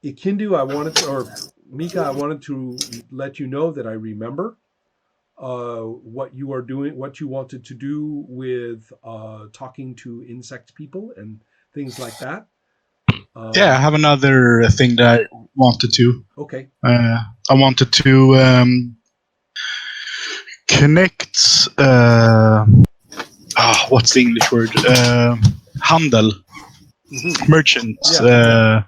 Ikindu, I wanted to, or Mika, I wanted to let you know that I remember what you are doing, what you wanted to do with talking to insect people and things like that. Yeah, I have another thing that I wanted to. Okay. I wanted to connect. What's the English word? Handel, Mm-hmm. merchants, Yeah.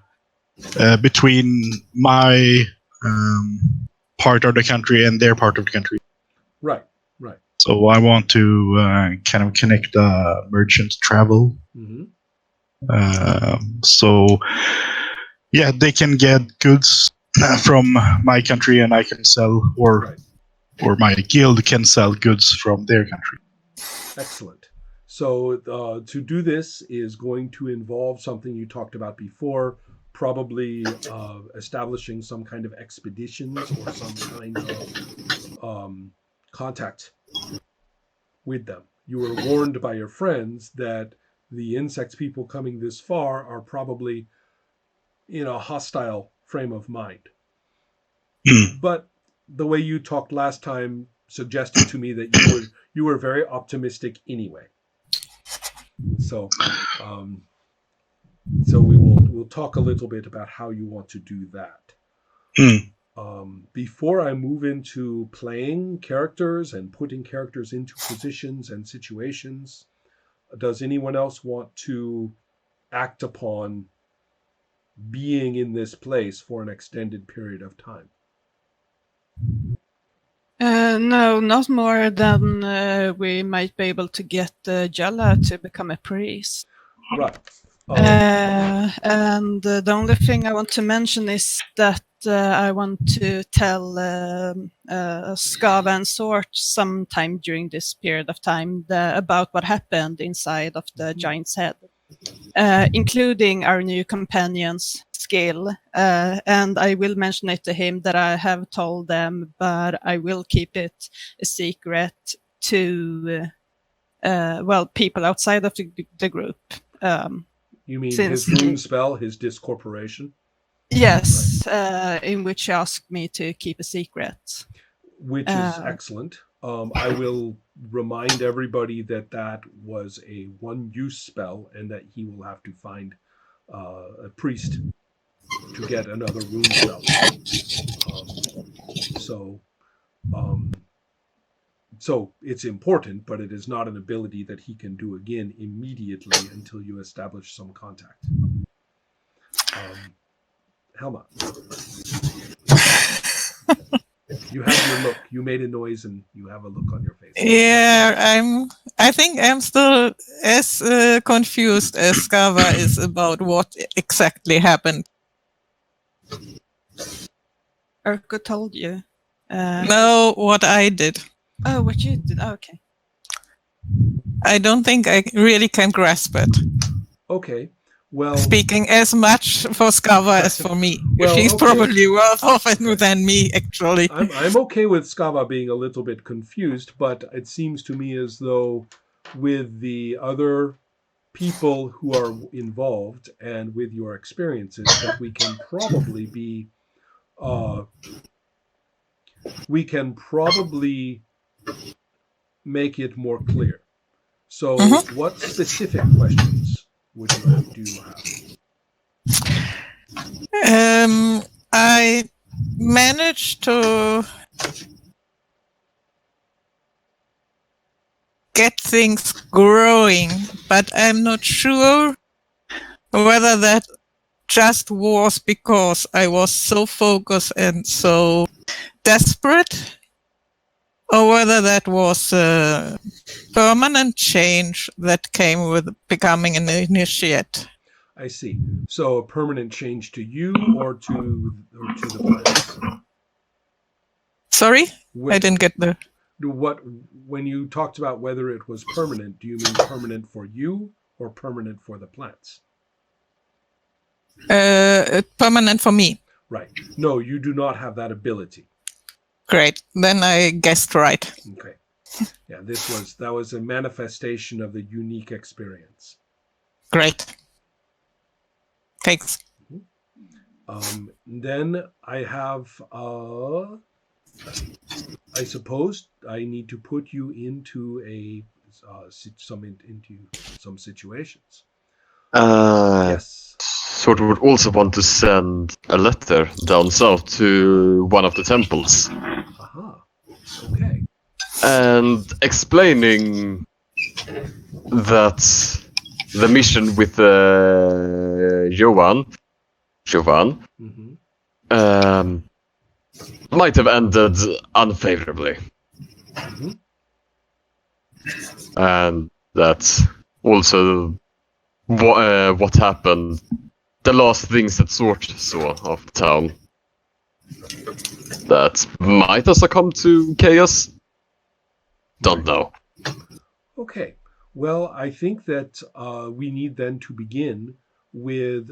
between my part of the country and their part of the country. Right. Right. So I want to kind of connect merchant travel. Mm-hmm. So yeah, they can get goods from my country, and I can sell, or my guild can sell goods from their country. Excellent. So to do this is going to involve something you talked about before, probably establishing some kind of expeditions or some kind of contact with them. You were warned by your friends that the insect people coming this far are probably in a hostile frame of mind. But the way you talked last time suggested to me that you were very optimistic anyway. So um, so we'll talk a little bit about how you want to do that. Before I move into playing characters and putting characters into positions and situations, does anyone else want to act upon being in this place for an extended period of time? No, not more than we might be able to get Jella to become a priest. Right. And the only thing I want to mention is that I want to tell Skava and Sort sometime during this period of time about what happened inside of the giant's head, including our new companion's skill. And I will mention it to him that I have told them, but I will keep it a secret to people outside of the group. You mean his rune spell, his discorporation? Yes, in which he asked me to keep a secret. Which is excellent. I will remind everybody that that was a one-use spell and that he will have to find a priest to get another rune spell. So it's important, but it is not an ability that he can do again immediately until you establish some contact. Helma. You have your look. You made a noise and you have a look on your face. Yeah, I think I'm still as confused as Skava is about what exactly happened. Urko told you. No, what I did. Oh, what you did. Oh, okay. I don't think I really can grasp it. Okay. Well, speaking as much for Skava as for me. Well, she's okay. probably worse off than me, actually. I'm okay with Skava being a little bit confused, but it seems to me as though with the other people who are involved and with your experiences that we can probably make it more clear. So what specific questions do you have? I managed to get things growing, but I'm not sure whether that just was because I was so focused and so desperate, or whether that was a permanent change that came with becoming an initiate. I see. So a permanent change to you or to the plants? Sorry? I didn't get the... When you talked about whether it was permanent, do you mean permanent for you or permanent for the plants? Permanent for me. Right. No, you do not have that ability. Great. Then I guessed right. Okay. Yeah, that was a manifestation of the unique experience. Great. Thanks. Then I have, I suppose, I need to put you into into some situations. Yes. Sort of would also want to send a letter down south to one of the temples. Aha. Okay. And explaining that the mission with Johan Mm-hmm. might have ended unfavorably. Mm-hmm. And that's also what happened. The last things that Sort saw of the town. That might have succumbed to chaos. Don't know. Okay. Well, I think that we need then to begin with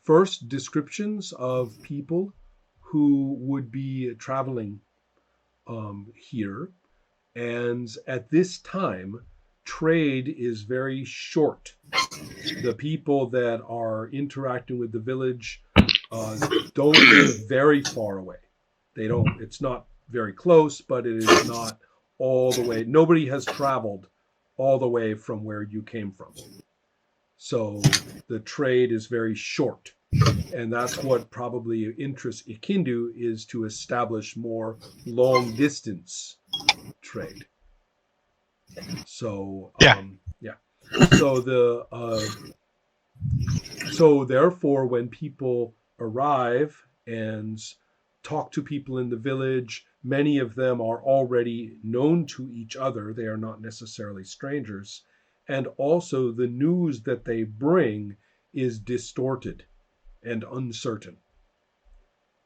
first descriptions of people who would be traveling here. And at this time, trade is very short. The people that are interacting with the village don't live very far away. They don't, it's not very close, but it is not all the way. Nobody has traveled all the way from where you came from. So the trade is very short. And that's what probably interests Ikindu, is to establish more long distance trade. So Yeah. So therefore, when people arrive and talk to people in the village, many of them are already known to each other. They are not necessarily strangers. And also the news that they bring is distorted and uncertain.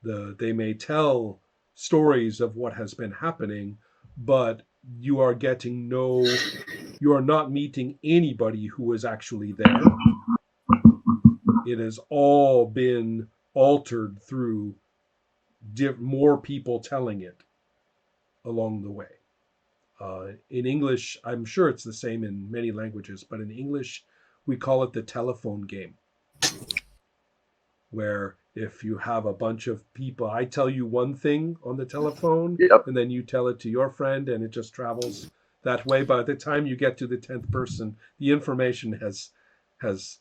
They may tell stories of what has been happening, but you are not meeting anybody who was actually there. It has all been altered through more people telling it along the way. In English, I'm sure it's the same in many languages, but in English, we call it the telephone game, where if you have a bunch of people, I tell you one thing on the telephone, Yep. and then you tell it to your friend, and it just travels that way. By the time you get to the 10th person, the information has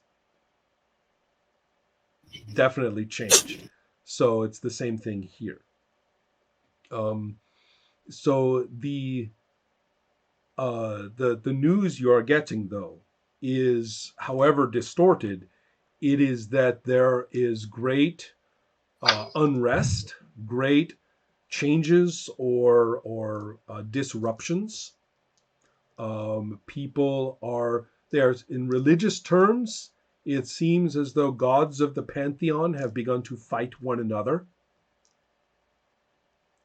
definitely changed. So it's the same thing here. So the news you are getting, though, is, however distorted, it is that there is great unrest, great changes or disruptions. People are there's in religious terms, it seems as though gods of the pantheon have begun to fight one another.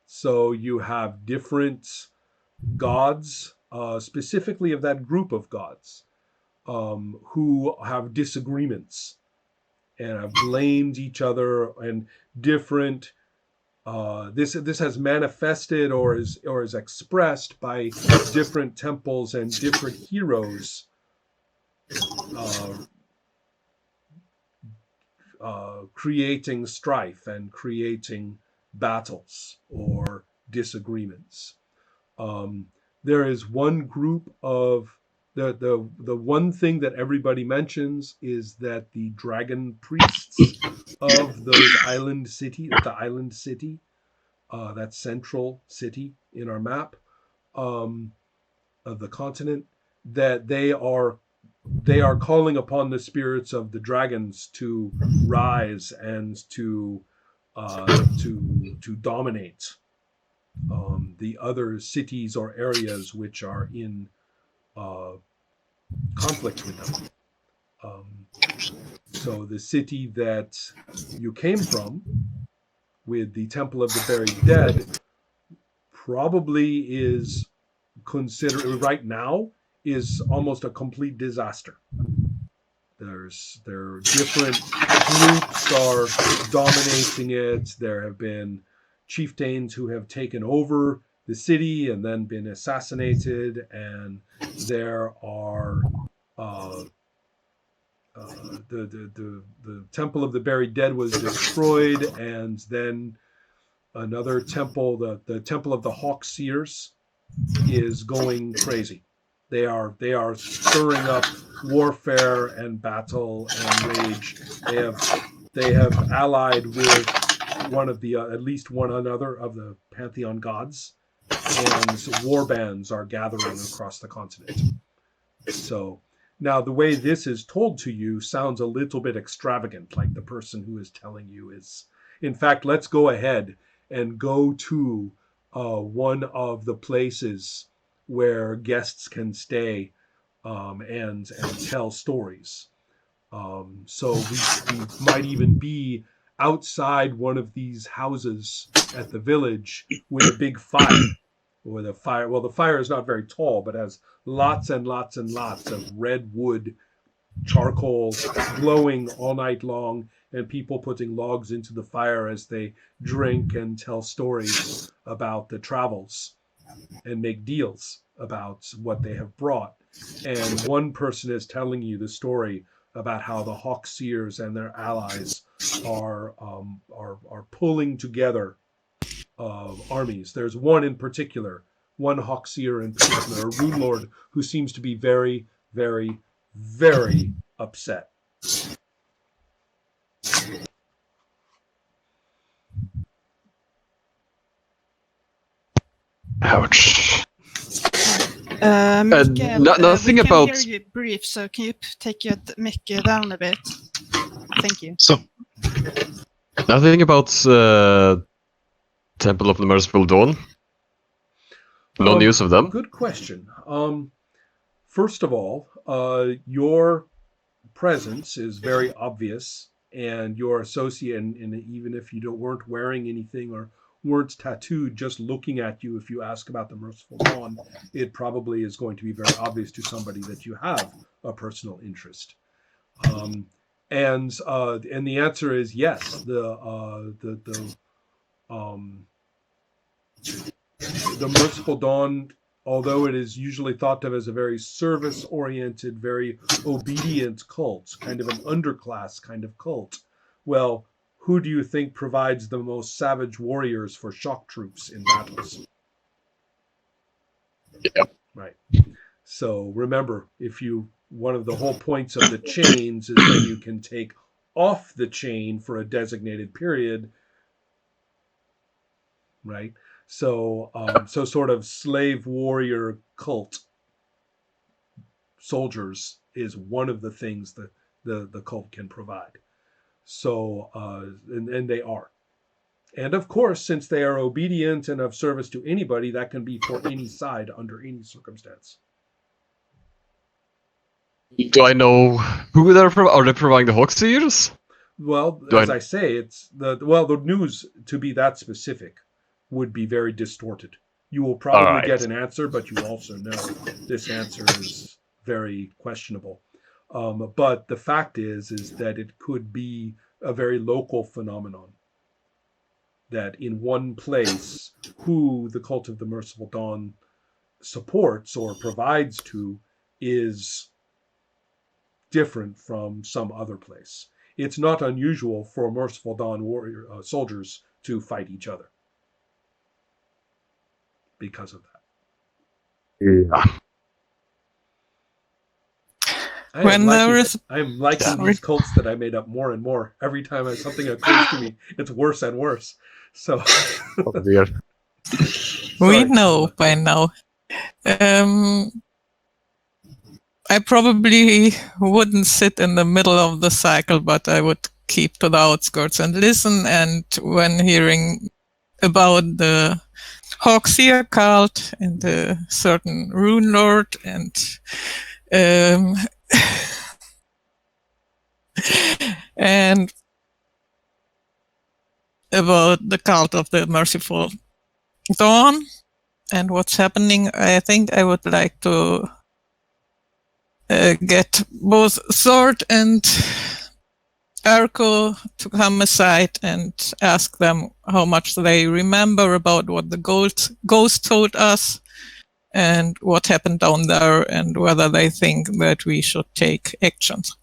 So you have different gods, specifically of that group of gods, who have disagreements and have blamed each other, and different. This has manifested or is expressed by different temples and different heroes creating strife and creating battles or disagreements. There is one group of the one thing that everybody mentions is that the dragon priests of the island city, that central city in our map of the continent, that they are calling upon the spirits of the dragons to rise and to dominate the other cities or areas which are in conflict with them. So the city that you came from, with the Temple of the Buried Dead, probably is considered right now is almost a complete disaster. There are different groups are dominating it. There have been chieftains who have taken over the city and then been assassinated, and there are the Temple of the Buried Dead was destroyed, and then another temple, the Temple of the Hawk Seers, is going crazy. They are stirring up warfare and battle and rage. They have allied with one of the at least one another of the pantheon gods, and war bands are gathering across the continent. So now the way this is told to you sounds a little bit extravagant, like the person who is telling you is. In fact, let's go ahead and go to one of the places where guests can stay and tell stories. So we might even be outside one of these houses at the village with a big fire. With a fire, well, the fire is not very tall, but has lots and lots and lots of red wood, charcoal glowing all night long, and people putting logs into the fire as they drink and tell stories about the travels and make deals about what they have brought. And one person is telling you the story about how the Hawk Seers and their allies are pulling together armies. There's one in particular, one Hawk Seer in particular, a Rune Lord, who seems to be very, very, very upset. Ouch. Mikael, nothing we can about- hear you brief, so can you take your mic down a bit? Thank you. So Nothing about Temple of the Merciful Dawn? No news of them? Good question. First of all, your presence is very obvious, and your associate, and even if you weren't wearing anything or weren't tattooed, just looking at you, if you ask about the Merciful Dawn, it probably is going to be very obvious to somebody that you have a personal interest. And the answer is yes. The Merciful Dawn, although it is usually thought of as a very service-oriented, very obedient cult, kind of an underclass kind of cult, well, who do you think provides the most savage warriors for shock troops in battles? Yeah. Right. So remember, one of the whole points of the chains is that you can take off the chain for a designated period, right? So sort of slave warrior cult soldiers is one of the things that the cult can provide. So, and they are. And of course, since they are obedient and of service to anybody, that can be for any side under any circumstance. Do I know who they're are they providing the Hawk Seers? Well, I say, it's the news to be that specific would be very distorted. You will probably get an answer, but you also know this answer is very questionable. But the fact is that it could be a very local phenomenon. That in one place, who the Cult of the Merciful Dawn supports or provides to is different from some other place. It's not unusual for Merciful Dawn warrior soldiers to fight each other because of that. Yeah. When there is I'm liking these cults that I made up more and more. Every time something occurs to me, it's worse and worse. So we know by now. I probably wouldn't sit in the middle of the cycle, but I would keep to the outskirts and listen. And when hearing about the Hawkseer cult and a certain Rune Lord and and about the cult of the Merciful Dawn and what's happening, I think I would like to get both Sword and Arco to come aside and ask them how much they remember about what the ghost told us and what happened down there and whether they think that we should take actions.